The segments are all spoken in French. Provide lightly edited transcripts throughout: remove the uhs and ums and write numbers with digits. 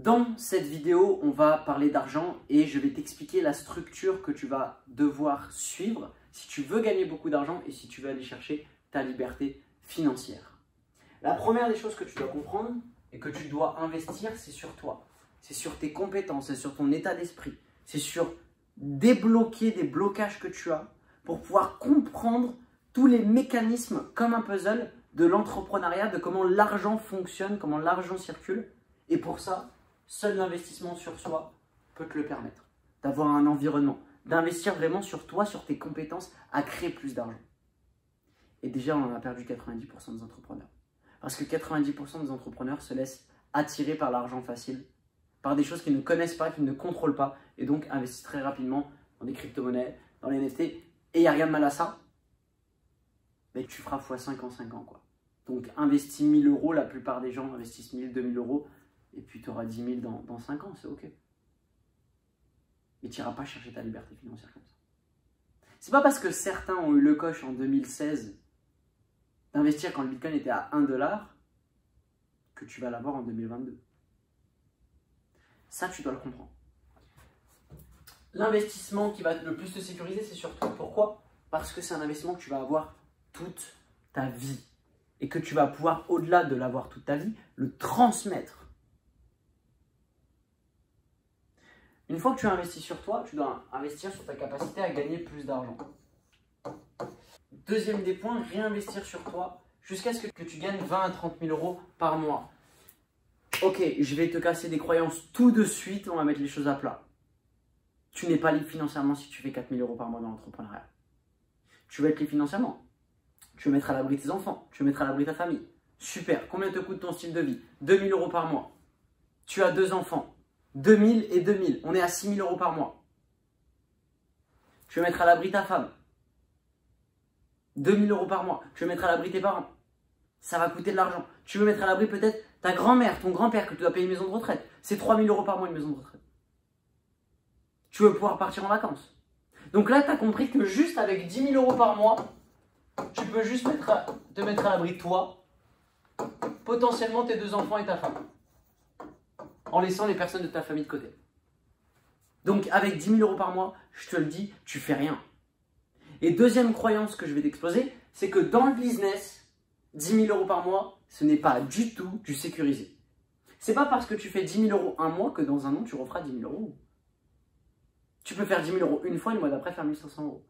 Dans cette vidéo, on va parler d'argent et je vais t'expliquer la structure que tu vas devoir suivre si tu veux gagner beaucoup d'argent et si tu veux aller chercher ta liberté financière. La première des choses que tu dois comprendre et que tu dois investir, c'est sur toi. C'est sur tes compétences, c'est sur ton état d'esprit. C'est sur débloquer des blocages que tu as pour pouvoir comprendre tous les mécanismes comme un puzzle de l'entrepreneuriat, de comment l'argent fonctionne, comment l'argent circule. Et pour ça, seul l'investissement sur soi peut te le permettre. D'avoir un environnement, d'investir vraiment sur toi, sur tes compétences, à créer plus d'argent. Et déjà, on en a perdu 90% des entrepreneurs. Parce que 90% des entrepreneurs se laissent attirer par l'argent facile, par des choses qu'ils ne connaissent pas, qu'ils ne contrôlent pas, et donc investissent très rapidement dans des crypto-monnaies, dans les NFT. Et il n'y a rien de mal à ça, mais tu feras x5 en 5 ans, quoi. Donc, investis 1000 euros, la plupart des gens investissent 1000, 2000 euros, et puis tu auras 10 000 dans 5 ans, c'est OK. Mais tu n'iras pas chercher ta liberté financière comme ça. C'est pas parce que certains ont eu le coche en 2016 d'investir quand le Bitcoin était à 1 $ que tu vas l'avoir en 2022. Ça, tu dois le comprendre. L'investissement qui va le plus te sécuriser, c'est sur toi. Pourquoi? Parce que c'est un investissement que tu vas avoir toute ta vie. Et que tu vas pouvoir, au-delà de l'avoir toute ta vie, le transmettre. Une fois que tu as investi sur toi, tu dois investir sur ta capacité à gagner plus d'argent. Deuxième des points, réinvestir sur toi jusqu'à ce que tu gagnes 20 à 30 000 euros par mois. Ok, je vais te casser des croyances tout de suite, on va mettre les choses à plat. Tu n'es pas libre financièrement si tu fais 4 000 euros par mois dans l'entrepreneuriat. Tu veux être libre financièrement. Tu veux mettre à l'abri tes enfants, tu veux mettre à l'abri ta famille. Super, combien te coûte ton style de vie? 2 000 euros par mois. Tu as 2 enfants. 2 000 et 2 000, on est à 6 000 euros par mois. Tu veux mettre à l'abri ta femme. 2 000 euros par mois. Tu veux mettre à l'abri tes parents. Ça va coûter de l'argent. Tu veux mettre à l'abri peut-être ta grand-mère, ton grand-père que tu dois payer une maison de retraite. C'est 3 000 euros par mois une maison de retraite. Tu veux pouvoir partir en vacances. Donc là, tu as compris que juste avec 10 000 euros par mois, tu peux juste te mettre à l'abri toi, potentiellement tes 2 enfants et ta femme, en laissant les personnes de ta famille de côté. Donc avec 10 000 euros par mois, je te le dis, tu fais rien. Et deuxième croyance que je vais t'exposer, c'est que dans le business, 10 000 euros par mois, ce n'est pas du tout du sécurisé. C'est pas parce que tu fais 10 000 euros un mois que dans un an, tu referas 10 000 euros. Tu peux faire 10 000 euros une fois et le mois d'après faire 1 500 euros.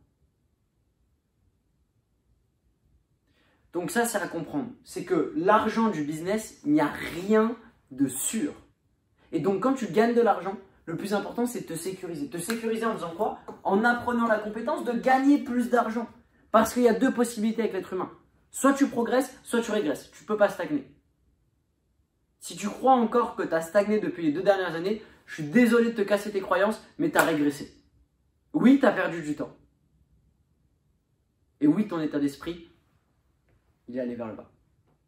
Donc ça, c'est à comprendre. C'est que l'argent du business, il n'y a rien de sûr. Et donc quand tu gagnes de l'argent, le plus important, c'est de te sécuriser. Te sécuriser en faisant quoi? En apprenant la compétence de gagner plus d'argent. Parce qu'il y a 2 possibilités avec l'être humain. Soit tu progresses, soit tu régresses. Tu ne peux pas stagner. Si tu crois encore que tu as stagné depuis les 2 dernières années, je suis désolé de te casser tes croyances, mais tu as régressé. Oui, tu as perdu du temps. Et oui, ton état d'esprit, il est allé vers le bas.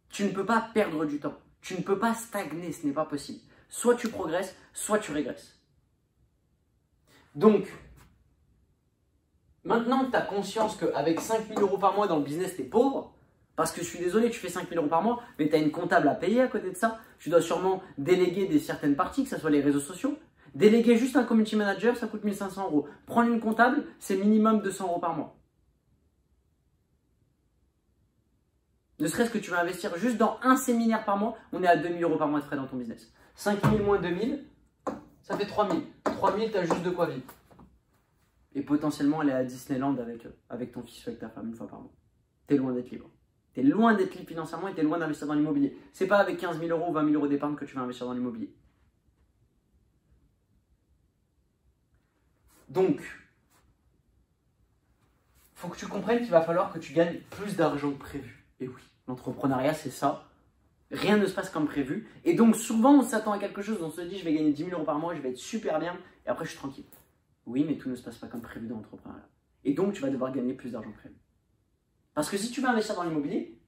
Tu ne peux pas perdre du temps. Tu ne peux pas stagner, ce n'est pas possible. Soit tu progresses, soit tu régresses. Donc, maintenant que tu as conscience qu'avec 5 000 euros par mois dans le business, tu es pauvre, parce que je suis désolé, tu fais 5 000 euros par mois, mais tu as une comptable à payer à côté de ça. Tu dois sûrement déléguer certaines parties, que ce soit les réseaux sociaux. Déléguer juste un community manager, ça coûte 1 500 euros. Prendre une comptable, c'est minimum 200 euros par mois. Ne serait-ce que tu vas investir juste dans un séminaire par mois, on est à 2 000 euros par mois de frais dans ton business. 5 000 moins 2 000, ça fait 3 000. 3 000, tu as juste de quoi vivre. Et potentiellement aller à Disneyland avec ton fils ou avec ta femme une fois par mois. Tu es loin d'être libre. Tu es loin d'être libre financièrement et tu es loin d'investir dans l'immobilier. C'est pas avec 15 000 euros ou 20 000 euros d'épargne que tu vas investir dans l'immobilier. Donc, il faut que tu comprennes qu'il va falloir que tu gagnes plus d'argent que prévu. Et oui, l'entrepreneuriat, c'est ça. Rien ne se passe comme prévu. Et donc, souvent, on s'attend à quelque chose. On se dit, je vais gagner 10 000 euros par mois, je vais être super bien. Et après, je suis tranquille. Oui, mais tout ne se passe pas comme prévu dans l'entrepreneuriat. Et donc, tu vas devoir gagner plus d'argent que prévu. Parce que si tu veux investir dans l'immobilier,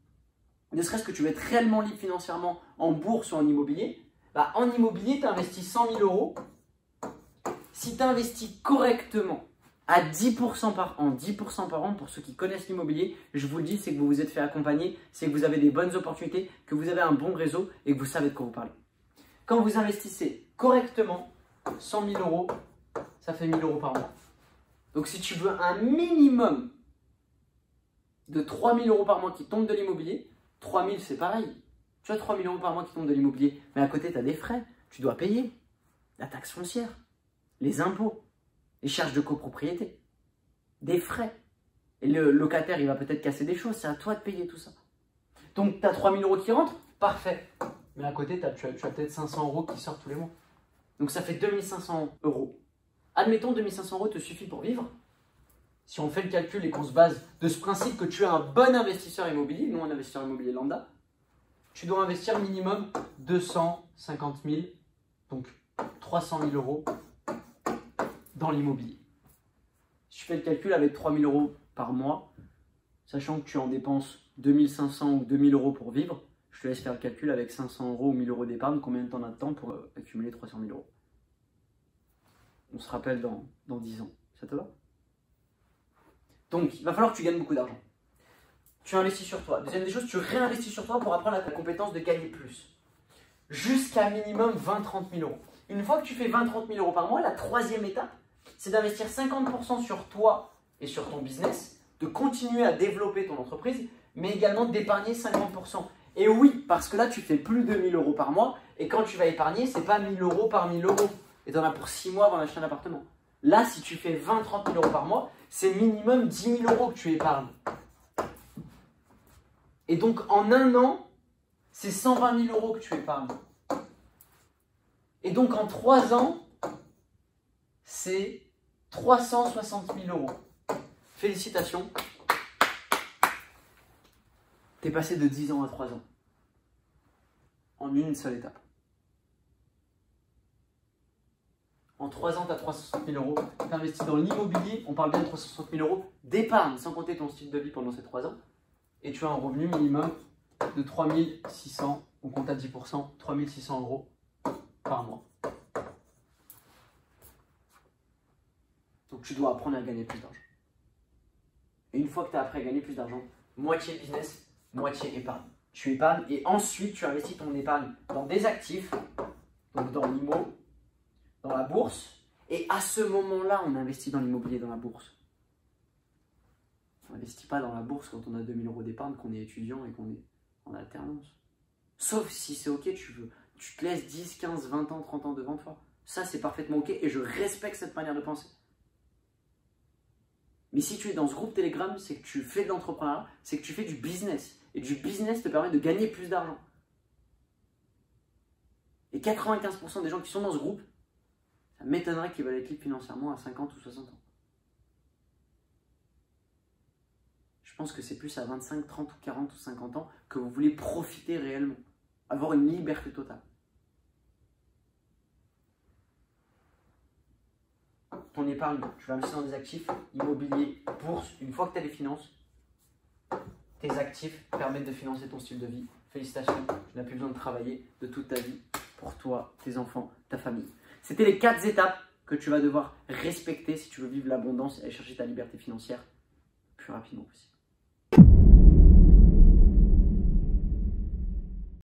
ne serait-ce que tu veux être réellement libre financièrement en bourse ou en immobilier, bah, en immobilier, tu investis 100 000 euros. Si tu investis correctement, à 10% par an, 10% par an, pour ceux qui connaissent l'immobilier, je vous le dis, c'est que vous vous êtes fait accompagner, c'est que vous avez des bonnes opportunités, que vous avez un bon réseau et que vous savez de quoi vous parlez. Quand vous investissez correctement, 100 000 euros, ça fait 1 000 euros par mois. Donc si tu veux un minimum de 3 000 euros par mois qui tombent de l'immobilier, 3 000 c'est pareil. Tu as 3 000 euros par mois qui tombent de l'immobilier, mais à côté tu as des frais, tu dois payer la taxe foncière, les impôts, les charges de copropriété, des frais. Et le locataire il va peut-être casser des choses, c'est à toi de payer tout ça. Donc tu as 3 000 euros qui rentrent, parfait. Mais à côté tu as peut-être 500 euros qui sortent tous les mois. Donc ça fait 2 500 euros. Admettons 2 500 euros te suffit pour vivre. Si on fait le calcul et qu'on se base de ce principe que tu es un bon investisseur immobilier, non un investisseur immobilier lambda, tu dois investir minimum 250 000, donc 300 000 euros dans l'immobilier. Si tu fais le calcul avec 3 000 euros par mois, sachant que tu en dépenses 2 500 ou 2 000 euros pour vivre, je te laisse faire le calcul avec 500 euros ou 1 000 euros d'épargne, combien de temps on a de temps pour accumuler 300 000 euros. On se rappelle dans 10 ans. Ça te va? Donc, il va falloir que tu gagnes beaucoup d'argent. Tu investis sur toi. Deuxième des choses, tu réinvestis sur toi pour apprendre la compétence de gagner plus. Jusqu'à minimum 20-30 000 euros. Une fois que tu fais 20-30 000 euros par mois, la troisième étape, c'est d'investir 50% sur toi et sur ton business, de continuer à développer ton entreprise, mais également d'épargner 50%. Et oui, parce que là, tu fais plus de 1 000 euros par mois, et quand tu vas épargner, ce n'est pas 1 000 euros par 1 000 euros. Et tu en as pour 6 mois avant d'acheter un appartement. Là, si tu fais 20-30 000 euros par mois, c'est minimum 10 000 euros que tu épargnes. Et donc, en un an, c'est 120 000 euros que tu épargnes. Et donc, en 3 ans, c'est 360 000 euros. Félicitations. Tu es passé de 10 ans à 3 ans. En une seule étape. En 3 ans, tu as 360 000 euros. Tu investis dans l'immobilier, on parle bien de 360 000 euros d'épargne, sans compter ton style de vie pendant ces 3 ans. Et tu as un revenu minimum de 3 600, on compte à 10%, 3 600 euros par mois. Donc tu dois apprendre à gagner plus d'argent. Et une fois que tu as appris à gagner plus d'argent, moitié business, moitié épargne. Tu épargnes et ensuite tu investis ton épargne dans des actifs, donc dans l'IMO, dans la bourse, et à ce moment-là, on investit dans l'immobilier, dans la bourse. On n'investit pas dans la bourse quand on a 2 000 euros d'épargne, qu'on est étudiant et qu'on est en alternance. Sauf si c'est ok, tu te laisses 10, 15, 20 ans, 30 ans devant toi. Ça, c'est parfaitement ok et je respecte cette manière de penser. Mais si tu es dans ce groupe Telegram, c'est que tu fais de l'entrepreneuriat, c'est que tu fais du business. Et du business te permet de gagner plus d'argent. Et 95% des gens qui sont dans ce groupe, ça m'étonnerait qu'ils veulent être libres financièrement à 50 ou 60 ans. Je pense que c'est plus à 25, 30 ou 40 ou 50 ans que vous voulez profiter réellement. Avoir une liberté totale. Ton épargne, tu vas investir dans des actifs, immobilier, bourse. Une fois que tu as les finances, tes actifs permettent de financer ton style de vie. Félicitations, tu n'as plus besoin de travailler de toute ta vie pour toi, tes enfants, ta famille. C'était les 4 étapes que tu vas devoir respecter si tu veux vivre l'abondance et aller chercher ta liberté financière le plus rapidement possible.